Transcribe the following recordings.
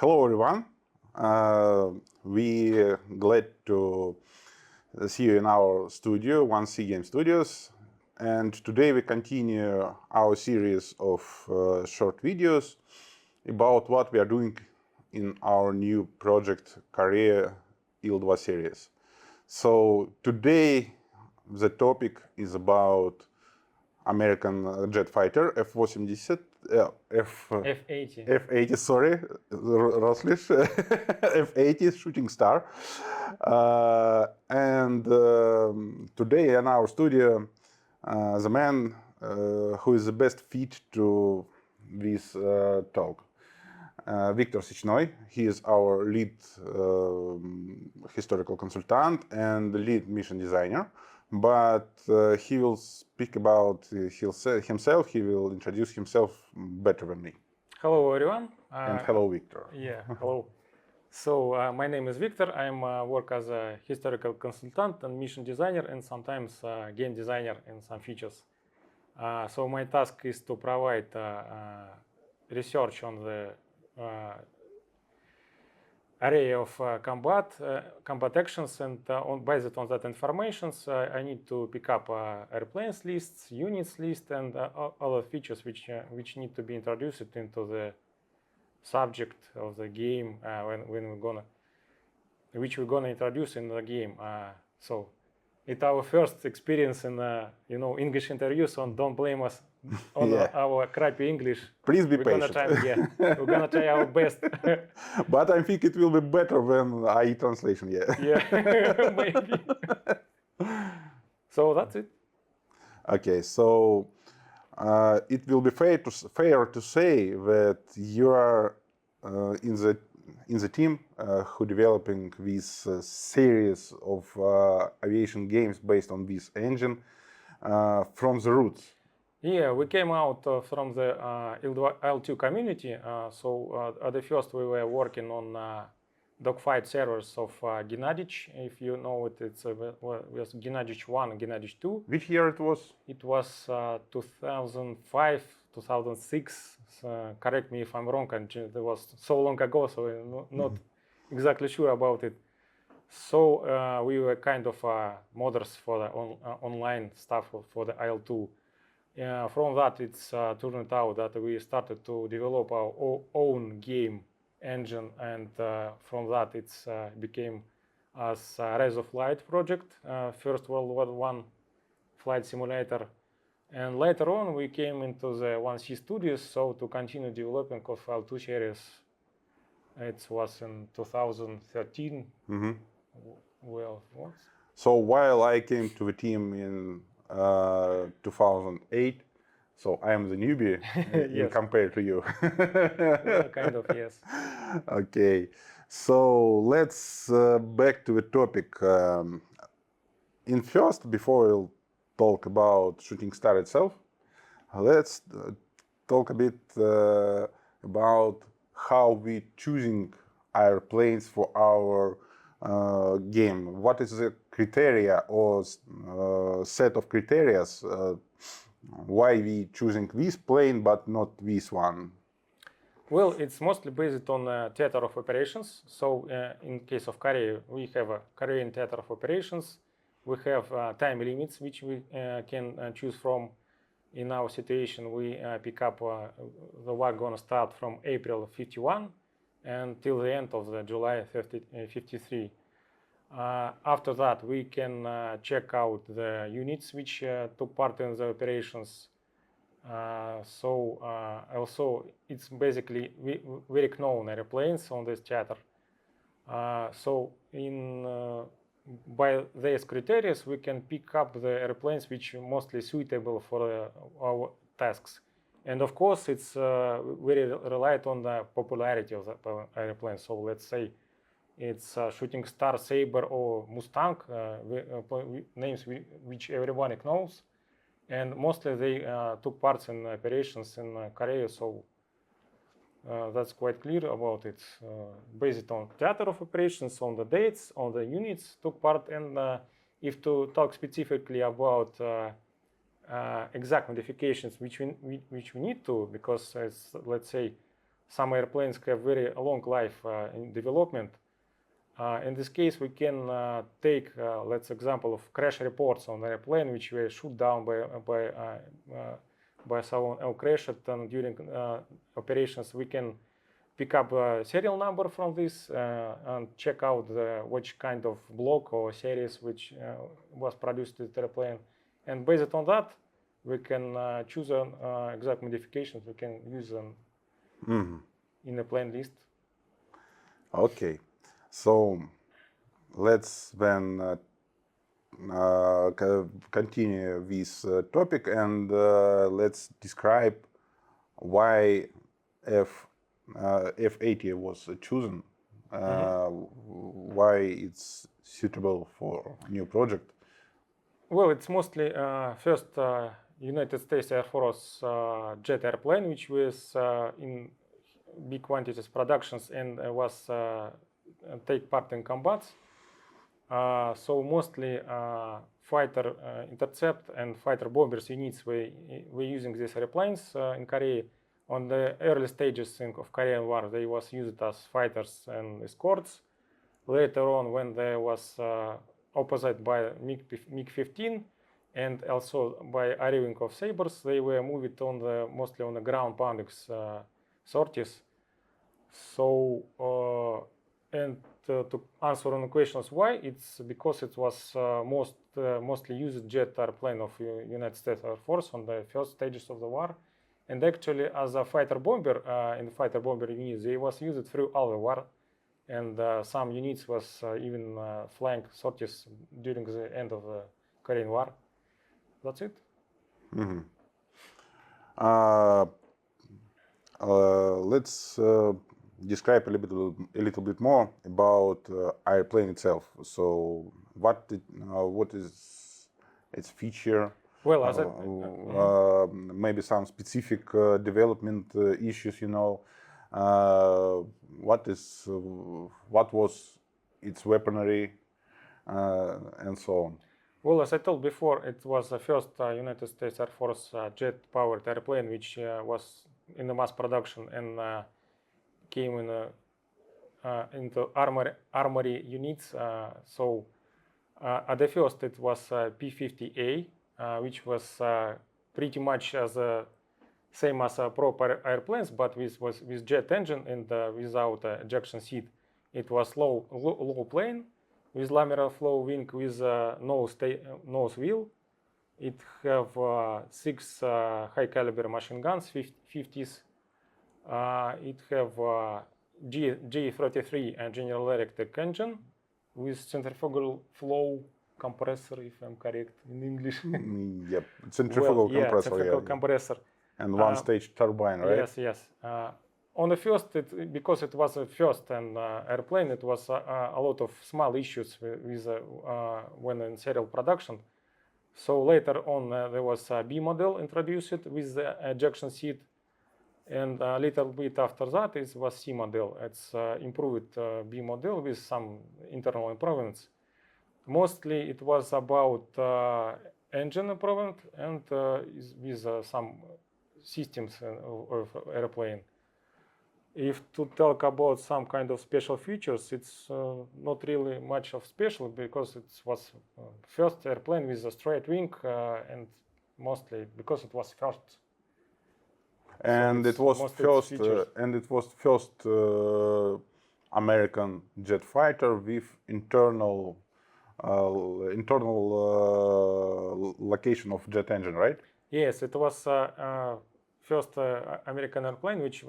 Hello, everyone. We glad to see you in our studio, 1C Game Studios. And today we continue our series of short videos about what we are doing in our new project, Korea Il-2 series. So today the topic is about American jet fighter F-80, F-80. F-80, sorry, Roslish, F-80 Shooting Star. And today in our studio, the man who is the best fit to this talk, Victor Sechnoi. He is our lead historical consultant and lead mission designer. But he will speak about himself. He will introduce himself better than me. Hello, everyone. And hello, Victor. Yeah, hello. So my name is Victor. I work as a historical consultant and mission designer, and sometimes game designer in some features. So my task is to provide research on the array of combat actions, and based on that information, I need to pick up airplanes lists, units list, and other features which need to be introduced into the subject of the game which we're gonna introduce in the game. So it's our first experience in English interview, so don't blame us on our crappy English. Please be patient. We're gonna try our best. But I think it will be better than AI translation. Yeah, maybe. So that's it. Okay, so it will be fair to say that you are in the team who developing this series of aviation games based on this engine from the roots. Yeah, we came out from the IL-2 community. So at the first we were working on dogfight servers of Gennadich. If you know it, it was Gennadich 1 and Gennadich 2. Which year it was? It was 2005, 2006. Correct me if I'm wrong, and it was so long ago, so I'm not exactly sure about it. So we were kind of modders for the online stuff for the IL-2. From that, it's turned out that we started to develop our own game engine, and from that it's became as Rise of Light project, First World War I flight simulator, and later on we came into the 1C Studios, so to continue developing of IL-2 series. It was in 2013. Well, what? So while I came to the team in 2008, so I am the newbie Yes. compared to you. Well, kind of, yes. Okay, so let's back to the topic. In first, before we'll talk about Shooting Star itself, let's talk a bit about how we choosing airplanes for our game. What is the criteria or set of criteria why we choosing this plane but not this one? Well, it's mostly based on theater of operations. So in case of Korea, we have a Korean theater of operations. We have time limits which we can choose from. In our situation, we pick up the war gonna start from April 51 until the end of the July 53. After that, we can check out the units which took part in the operations. Also, it's basically very known airplanes on this theater. So by these criteria, we can pick up the airplanes which are mostly suitable for our tasks. And of course, it's very reliant on the popularity of the airplane. So let's say it's Shooting Star, Sabre, or Mustang, names which everyone knows. And mostly they took part in operations in Korea, so that's quite clear about it. Based on theater of operations, on the dates, on the units took part, and if to talk specifically about exact modifications which we need to, because let's say some airplanes have very long life in development. In this case, we can take, let's example of crash reports on the airplane which were shot down by someone else crashed, and during operations we can pick up a serial number from this and check out which kind of block or series which was produced with the airplane, and based on that we can choose an exact modifications we can use them in the plane list. Okay, so let's then continue this topic, and let's describe why F80 was chosen, why it's suitable for new project. Well, it's mostly first United States Air Force jet airplane, which was in big quantities productions and was take part in combats. So mostly fighter intercept and fighter bombers units were using these airplanes in Korea. On the early stages of Korean War, they was used as fighters and escorts. Later on, when there was opposite by MiG-15 and also by arriving of Sabres, they were moved on mostly on the ground pounding sorties. So to answer on the questions why, it's because it was mostly used jet airplane of United States Air Force on the first stages of the war, and actually as a fighter bomber in the fighter bomber units, they was used through all the war, and some units was even flying sorties during the end of the Korean War. That's it. Let's describe a little bit more about airplane itself. So, what is its feature? Well, as maybe some specific development issues. What was its weaponry, and so on. Well, as I told before, it was the first United States Air Force jet-powered airplane which was in the mass production and came into armory units. So at the first it was P-50A, which was pretty much as same as proper airplanes, but with jet engine and without ejection seat. It was low plane with laminar flow wing with nose wheel. It have 6 high caliber machine guns, 50s. It have G33 and General Electric engine with centrifugal flow compressor, if I'm correct in English. Yep, centrifugal compressor. Centrifugal compressor. And one-stage turbine, right? Yes. On the first, because it was a first airplane, it was a lot of small issues with when in serial production. So later on, there was a B model introduced with the ejection seat, and a little bit after that, it was C model. It's improved B model with some internal improvements. Mostly, it was about engine improvement and with some systems of airplane. If to talk about some kind of special features, it's not really much of special because it was first airplane with a straight wing and mostly because it was first. And so it was first American jet fighter with internal location of jet engine, right? Yes, it was first American airplane which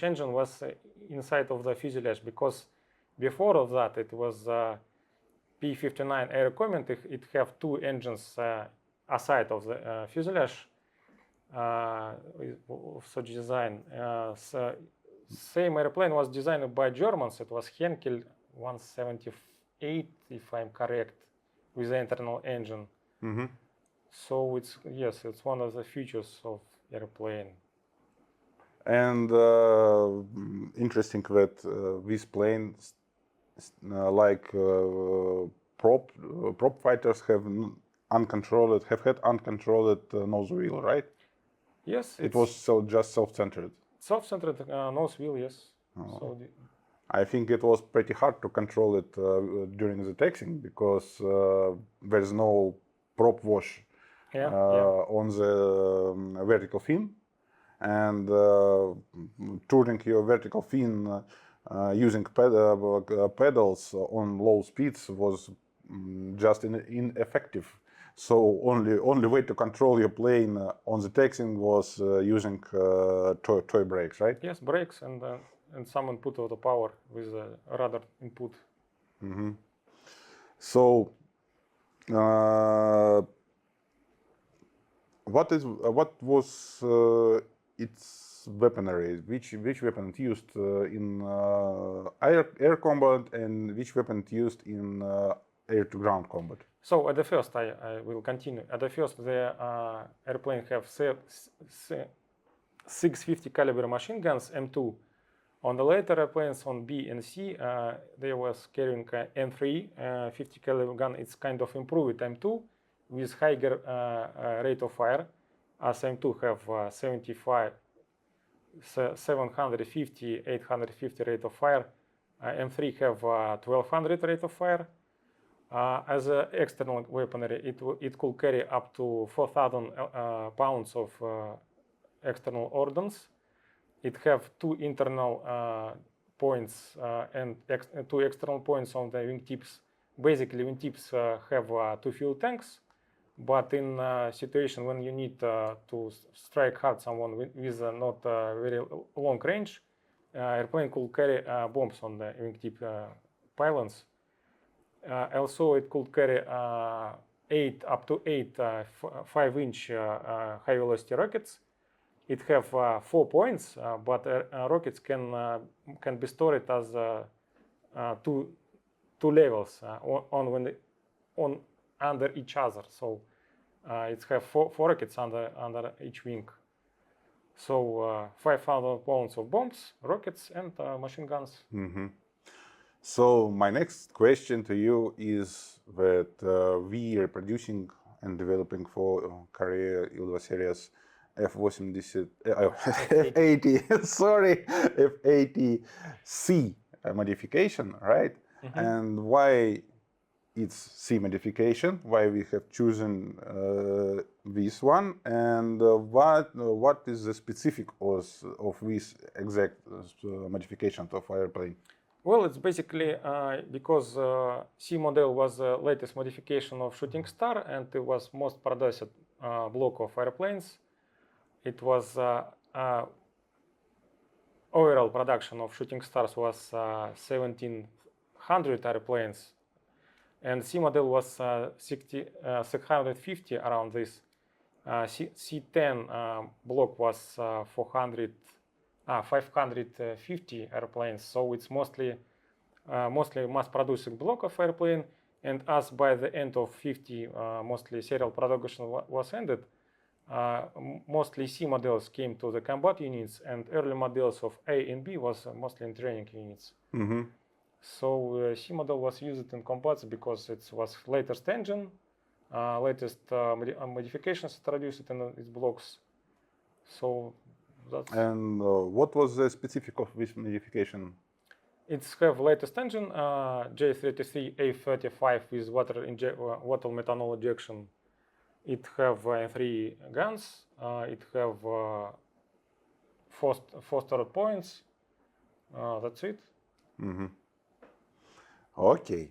engine was inside of the fuselage, because before of that it was P-59 Air Command. It have 2 engines aside of the fuselage of such design. Same airplane was designed by Germans. It was Henkel 178, if I'm correct, with the internal engine. So it's one of the features of airplane. And interesting that these planes, like prop fighters, have had uncontrolled nose wheel, right? Yes. It was just self-centered. Self-centered nose wheel, yes. Oh. So I think it was pretty hard to control it during the taxiing because there's no prop wash yeah. on the vertical fin, and turning your vertical fin using pedals on low speeds was just ineffective. So only way to control your plane on the taxiing was using toy brakes, right? Yes, brakes and some input of the power with rudder input. So, what was its weaponry? Which weapon it used in air combat, and which weapon it used in air to ground combat? So at the first, I will continue. At the first, the airplane have 650 caliber machine guns M2. On the later airplanes on B and C, they was carrying M3 50 caliber gun. It's kind of improved M2 with higher rate of fire, as M2 have 750, 850 rate of fire. M3 have 1200 rate of fire. As an external weaponry, it could carry up to 4,000 pounds of external ordnance. It have two internal points and two external points on the wingtips. Basically, wingtips have two fuel tanks, but in a situation when you need to strike hard someone with not very long range, airplane could carry bombs on the wingtip pylons. Also, it could carry up to eight 5-inch high velocity rockets. It have 4 points, but rockets can be stored as two levels on under each other. So it have four rockets under each wing. So 5,000 pounds of bombs, rockets, and machine guns. So my next question to you is that we are producing and developing for Korea Ilva series F80, F80, sorry, F80C modification, right? And why it's C modification? Why we have chosen this one? And what is the specific of this exact modification of airplane? Well, it's basically because C model was the latest modification of Shooting Star, and it was most produced block of airplanes. It was overall production of Shooting Stars was 1,700 airplanes, and C model was 650 around this. C10 block was 550 airplanes, so it's mostly mass-produced block of airplane. And as by the end of 50, mostly serial production was ended, mostly C models came to the combat units, and early models of A and B was mostly in training units. So C model was used in combats because it was latest engine, latest modifications introduced in its blocks. So that's. And what was the specific of this modification? It's have latest engine, J33A35 with water methanol injection. It have 3 guns. It have 4 turret points. That's it. Okay.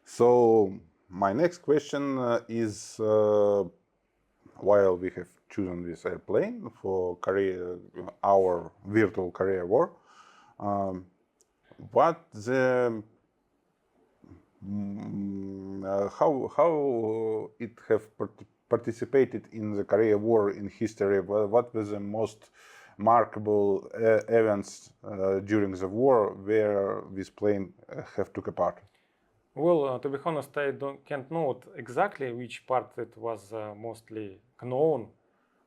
So my next question is, while we have chosen this airplane for Korea, our virtual Korea War, what the how it have participated in the Korea War in history? What was the most markable events during the war where this plane have took a part? Well, to be honest, I can't note exactly which part it was mostly known,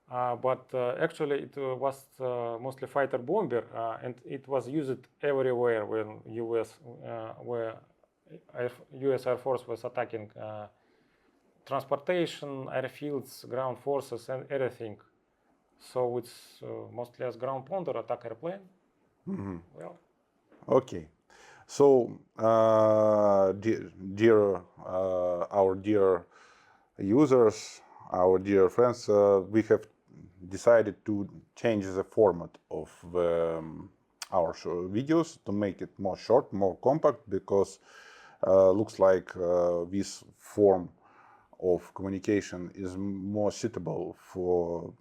but actually it was mostly fighter bomber, and it was used everywhere when where U.S. Air Force was attacking transportation, airfields, ground forces, and everything. So it's mostly as ground pounder, attack airplane. Well, Okay. So, our dear users, our dear friends, we have decided to change the format of our videos to make it more short, more compact, because looks like this form of communication is more suitable for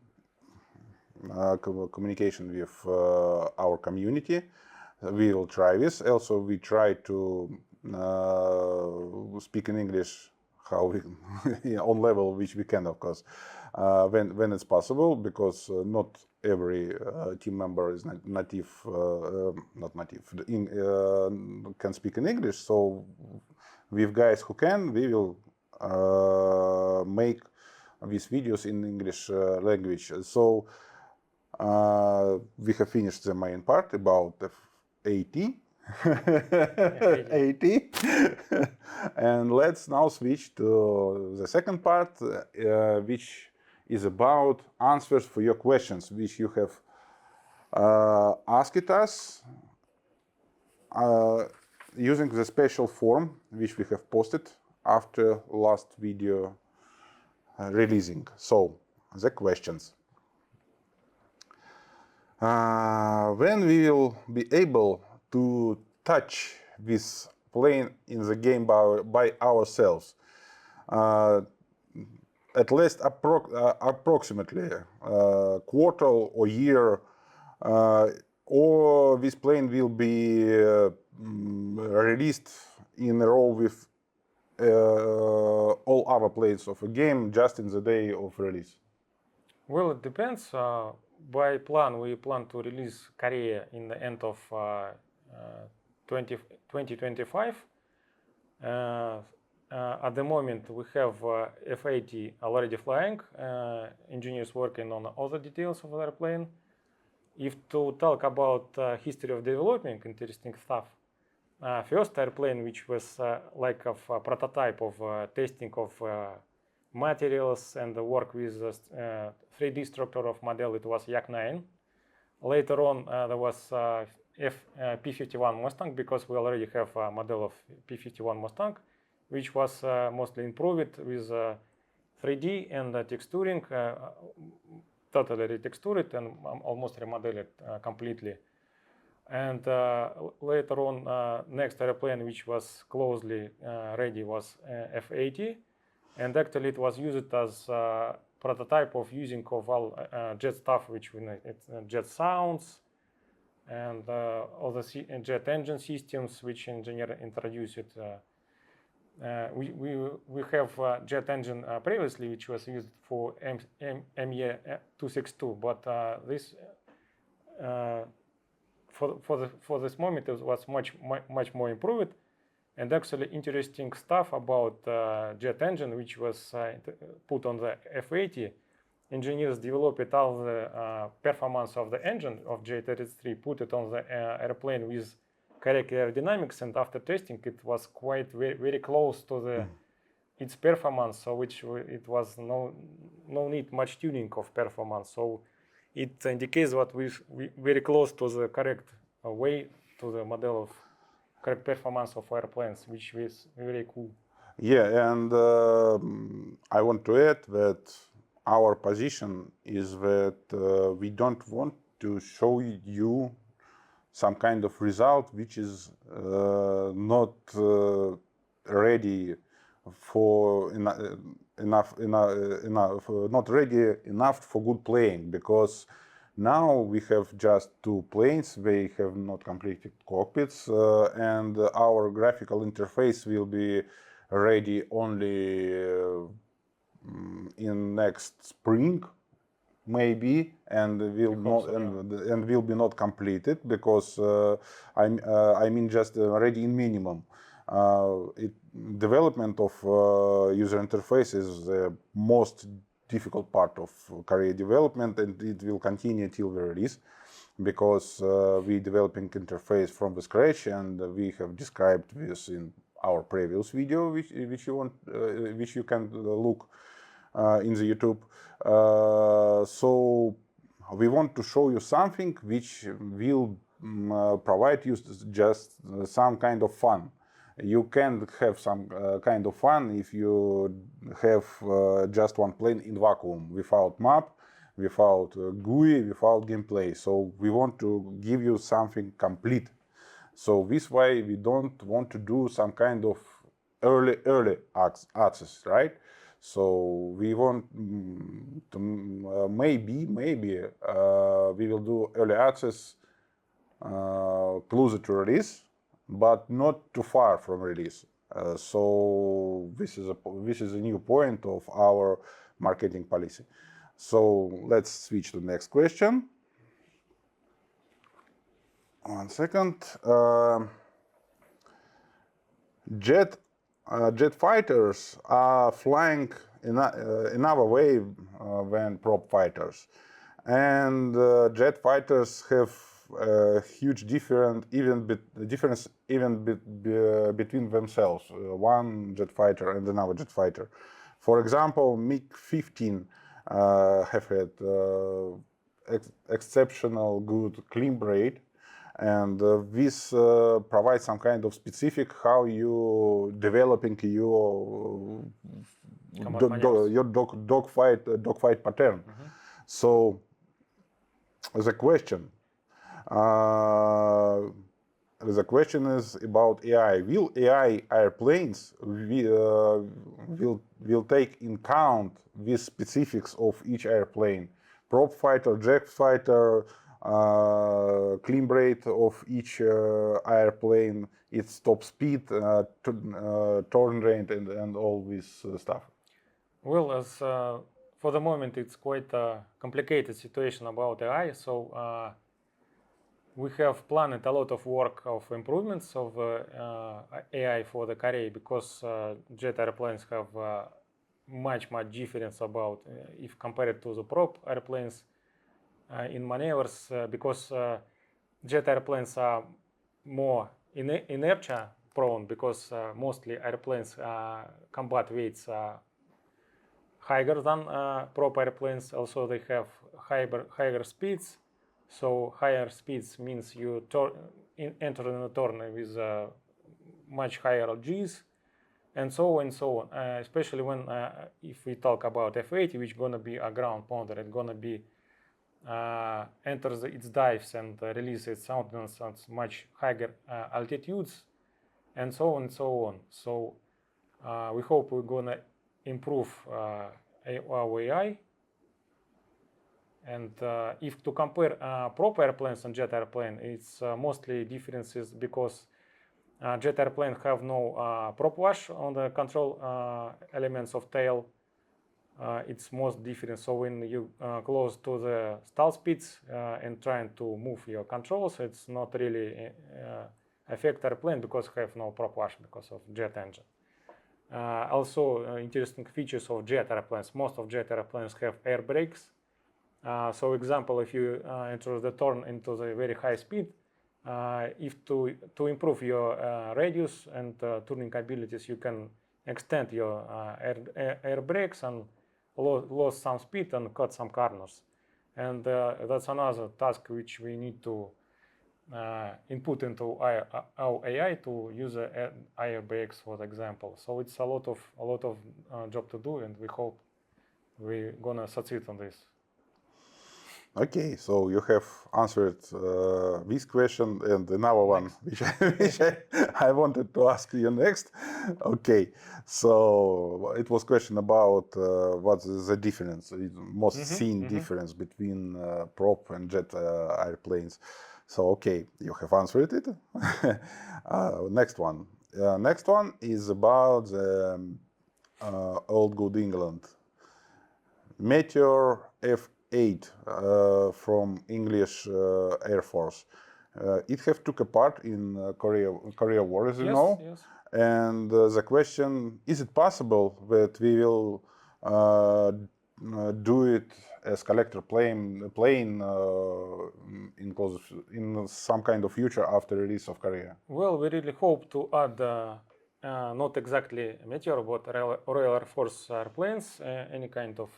communication with our community. We will try this. Also, we try to speak in English how we on level which we can, of course, when it's possible, because not every team member is native, not native, can speak in English. So, with guys who can, we will make these videos in English language. So. We have finished the main part about FAT. AT. And let's now switch to the second part, which is about answers for your questions, which you have asked us using the special form which we have posted after last video releasing. So, the questions. When we will be able to touch this plane in the game by ourselves, at least approximately quarter or year, or this plane will be released in a row with all other planes of a game just in the day of release? well, it depends. By plan, we plan to release Korea in the end of 2025. At the moment, we have F-80 already flying, engineers working on other details of the airplane. If to talk about history of developing, interesting stuff, first airplane, which was like a prototype of testing of materials and the work with 3D structure of model, it was Yak-9. Later on, there was P-51 Mustang, because we already have a model of P-51 Mustang, which was mostly improved with 3D and texturing, totally retextured and almost remodeled completely. And later on, next airplane which was closely ready was F-80. And actually it was used as a prototype of using of all jet stuff, which we know, it's jet sounds and all the jet engine systems which engineer introduced. We have jet engine previously, which was used for ME262, but this for this moment it was much more improved. And actually interesting stuff about jet engine, which was put on the F-80. Engineers developed all the performance of the engine of J-33, put it on the airplane with correct aerodynamics, and after testing it was quite very close to the its performance, so which it was no need much tuning of performance. So it indicates that we very close to the correct way to the model of correct performance of airplanes, which is very cool. Yeah, and I want to add that our position is that we don't want to show you some kind of result which is not ready for not ready enough for good playing, because now we have just two planes, they have not completed cockpits, and our graphical interface will be ready only in next spring, maybe, and will be not completed, because I mean just ready in minimum. Development of user interface is the most difficult part of Korea development, and it will continue till the release, because we developing interface from the scratch, and we have described this in our previous video, which you can look in the YouTube. So we want to show you something which will provide you just some kind of fun. You can have some kind of fun if you have just one plane in vacuum, without map, without GUI, without gameplay. So we want to give you something complete. So this way we don't want to do some kind of early access, right? So we want to maybe we will do early access closer to release, but not too far from release. So this is a new point of our marketing policy. So let's switch to the next question. 1 second. Jet fighters are flying in another way than prop fighters, and jet fighters have a huge difference even between themselves. One jet fighter and another jet fighter. For example, MiG-15 have had exceptional good climb rate. And this provides some kind of specific how you developing your dogfight pattern. So the question is about AI. Will AI airplanes will take in count these specifics of each airplane? Prop fighter, jet fighter, climb rate of each airplane, its top speed, turn rate, and all this stuff. Well, as for the moment, it's quite a complicated situation about AI. So we have planned a lot of work of improvements of AI for the Korea, because jet airplanes have much difference about if compared to the prop airplanes. In maneuvers, because jet airplanes are more inertia prone, because mostly airplanes combat weights are higher than prop airplanes. Also, they have higher speeds. So higher speeds means you enter in a turn with much higher G's, and so on and so on. Especially when if we talk about F-80, which gonna be a ground pounder, it's gonna be enters its dives and releases its soundness at much higher altitudes, and so on and so on. So we hope we're gonna improve our AI. And if to compare prop airplanes and jet airplane, it's mostly differences because jet airplane have no prop wash on the control elements of tail. It's most different. So when you close to the stall speeds and trying to move your controls, it's not really affect airplane because have no prop wash because of jet engine. Also, interesting features of jet airplanes. Most of jet airplanes have air brakes. So, example, if you enter the turn into the very high speed, if to improve your radius and turning abilities, you can extend your air brakes and lose some speed and cut some corners. And that's another task which we need to input into our AI to use air brakes, for example. So it's a lot of job to do, and we hope we're gonna succeed on this. Okay, so you have answered this question and another one, which I wanted to ask you next. Okay, so it was question about what's the difference, most seen difference between prop and jet airplanes. So okay, you have answered it. Next one. Next one is about old good England. Meteor F8 from English Air Force. It have took a part in Korea War, as you know. Yes. And the question, is it possible that we will do it as collector plane in some kind of future after release of Korea? Well, we really hope to add not exactly Meteor, but Royal Air Force airplanes, any kind of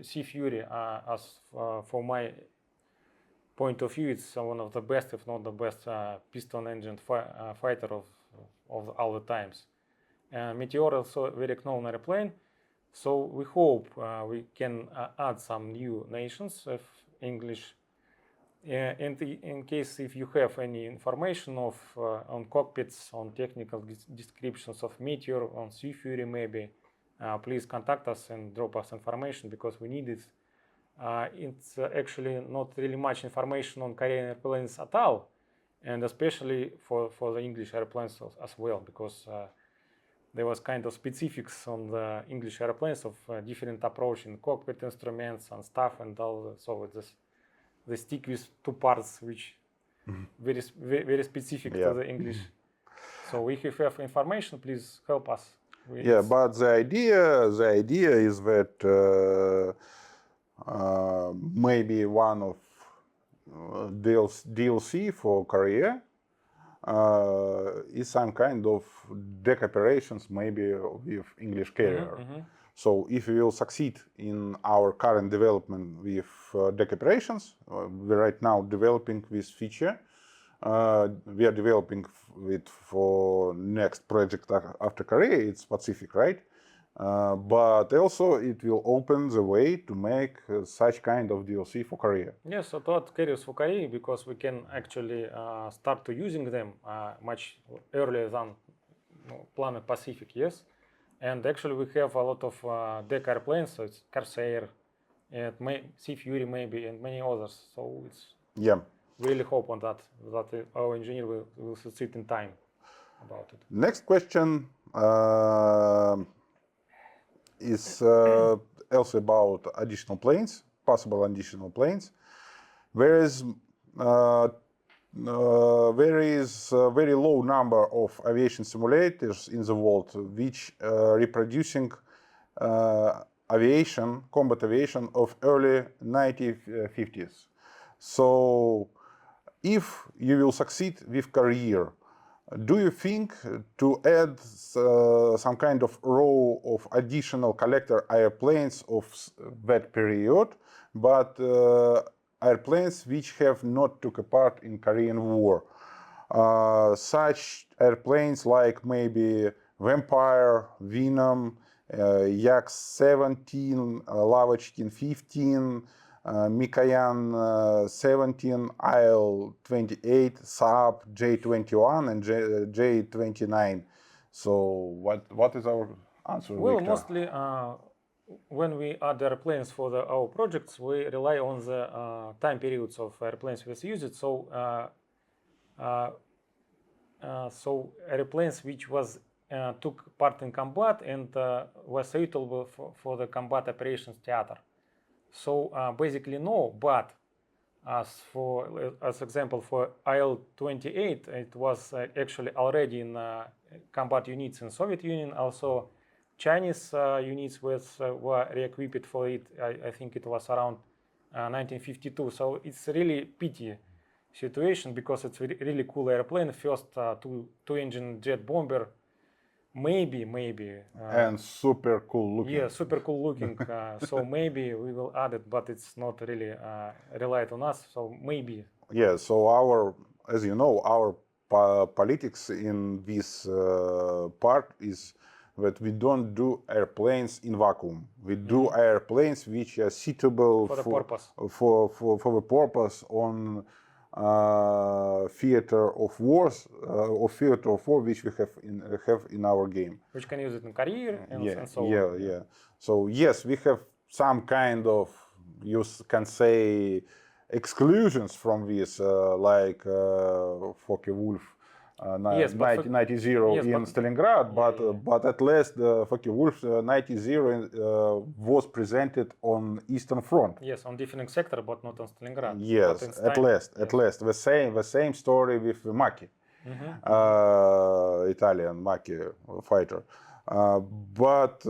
Sea Fury. As for my point of view, it's one of the best, if not the best, piston engine fighter of all the times. Meteor also a very known airplane. So we hope we can add some new nations of English. And in case if you have any information of on cockpits, on technical descriptions of Meteor, on Sea Fury maybe, please contact us and drop us information because we need it. It's actually not really much information on Korean airplanes at all, and especially for the English airplanes as well, because there was kind of specifics on the English airplanes of different approach in cockpit instruments and stuff and all. So they stick with two parts, which very specific to the English. So if you have information, please help us. But the idea is that maybe one of DLC for Korea is some kind of deck operations, maybe with English carrier. So if we will succeed in our current development with deck operations, we're right now developing this feature. We are developing it for next project after Korea. It's Pacific, right? But also it will open the way to make such kind of DLC for Korea. Yes, so that carriers for Korea, because we can actually start to using them much earlier than Planet Pacific, yes. And actually we have a lot of deck airplanes, so it's Corsair, and Sea Fury maybe, and many others. So it's really hope on that our engineer will succeed in time about it. Next question is also about additional planes, possible additional planes. There is a very low number of aviation simulators in the world which reproducing combat aviation of early 1950s. So if you will succeed with career, do you think to add some kind of row of additional collector airplanes of that period, but airplanes which have not took a part in Korean War? Such airplanes like maybe Vampire, Venom, Yak-17, Lavochkin 15, Mikoyan 17, IL-28, Saab J-21 and J-29. So what is our answer, Well, Victor? mostly when we add airplanes for our projects, we rely on the time periods of airplanes we used. So so airplanes which took part in combat and were suitable for the combat operations theater. So basically no, but as example for IL-28, it was actually already in combat units in Soviet Union. Also Chinese units were re-equipped for it. I think it was around 1952. So it's really pity situation because it's really cool airplane. First two-engine jet bomber. Maybe. And super cool looking. Yeah, super cool looking. So maybe we will add it, but it's not really relied on us. So maybe. Yeah. So as you know, our politics in this part is that we don't do airplanes in vacuum. We do airplanes which are suitable for the purpose. For the purpose on theater of war which we have in our game. Which can use it in career and so on. Yeah. So yes, we have some kind of, you can say, exclusions from this, like Focke-Wulf 90 in Stalingrad, but at least the Focke-Wulf 90 was presented on Eastern Front. Yes, on different sector, but not on Stalingrad. Yes, at least the same story with the Maki, Italian Maki fighter. But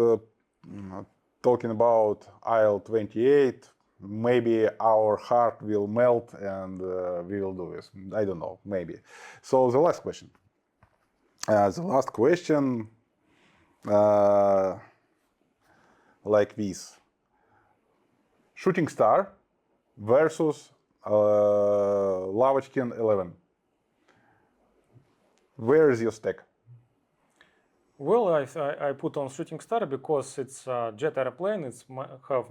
talking about IL-28, maybe our heart will melt and we will do this. I don't know, maybe. So the last question. Like this. Shooting Star versus Lavachkin 11. Where is your stack? Well, I put on shooting star because it's a jet airplane. It's have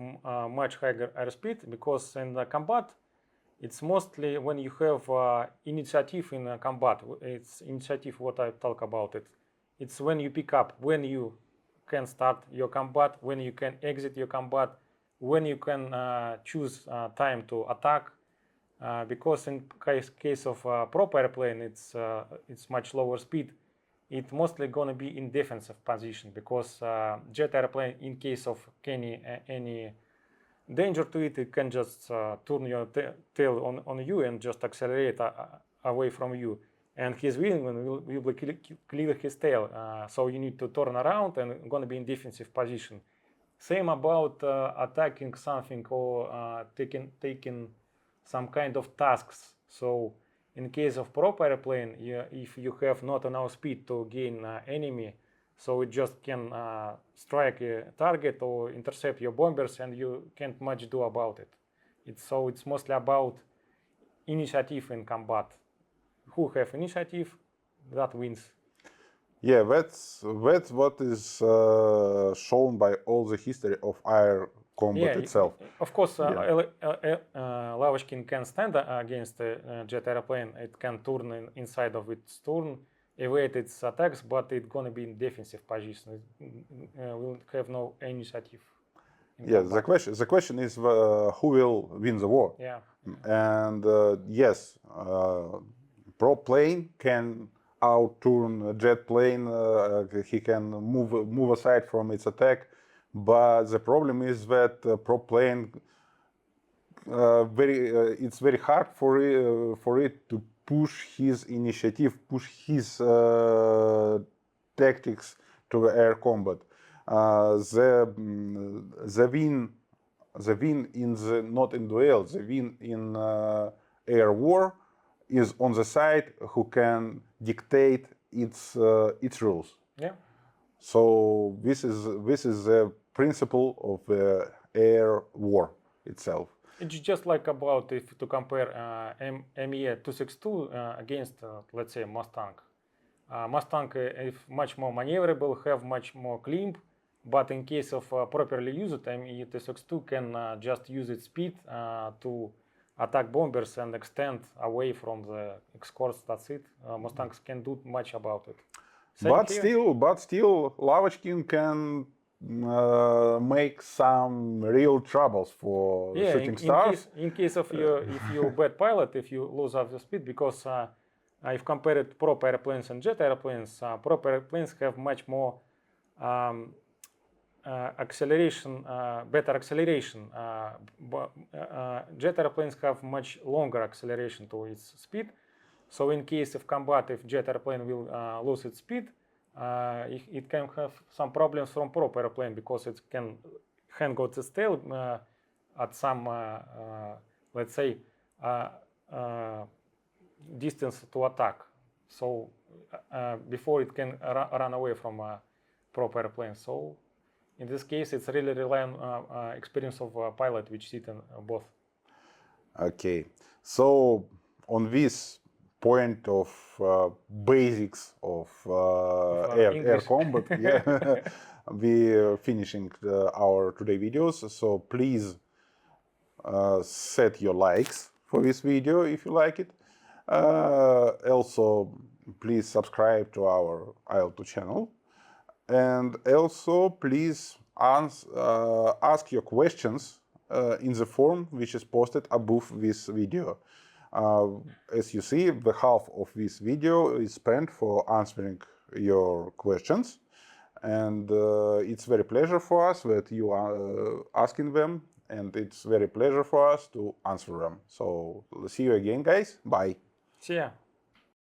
much higher airspeed because in the combat, it's mostly when you have initiative in combat. It's initiative what I talk about it. It's when you pick up, when you can start your combat, when you can exit your combat, when you can choose time to attack. Because in case of proper airplane, it's much lower speed. It's mostly gonna be in defensive position because jet airplane, in case of any danger to it, it can just turn your tail on you and just accelerate away from you. And his wingman will clear his tail. So you need to turn around and gonna be in defensive position. Same about attacking something or taking some kind of tasks. So in case of proper airplane, if you have not enough speed to gain enemy, so it just can strike a target or intercept your bombers, and you can't much do about it. It's mostly about initiative in combat. Who have initiative, that wins. Yeah, that's what is shown by all the history of air combat itself. Of course, Lavachkin can stand against a jet airplane. It can turn inside of its turn, evade its attacks, but it's gonna be in defensive position. It will have no initiative. Yeah, the question is who will win the war. Yeah. And yes, pro plane can outturn a jet plane. He can move aside from its attack, but the problem is that pro plane it's very hard for it to push his initiative, push his tactics to air combat. The win in the not in duel, the win in air war is on the side who can dictate its rules. Yeah. So this is the principle of air war itself. It's just like about if to compare ME-262 against, let's say, Mustang. Mustang is much more maneuverable, have much more climb, but in case of properly used, ME-262 can just use its speed to attack bombers and extend away from the escorts. That's it. Mustangs can do much about it. But still, Lavachkin can make some real troubles for shooting stars. In case of if you're bad pilot, if you lose off the speed, because I've compared proper airplanes and jet airplanes. Proper airplanes have much more acceleration, better acceleration. Jet airplanes have much longer acceleration to its speed. So in case of combat, if jet airplane will lose its speed, it can have some problems from proper airplane because it can hang out its tail at some, let's say, distance to attack. So before it can run away from a proper airplane. So in this case, it's really relying on experience of a pilot which sit in both. Okay, so on this point of basics of air combat, yeah, we finishing our today videos. So please set your likes for this video if you like it. Also, please subscribe to our IL2 channel, and also please ask your questions in the form which is posted above this video. As you see, the half of this video is spent for answering your questions, and it's very pleasure for us that you are asking them, and it's very pleasure for us to answer them. So see you again, guys. Bye. See ya.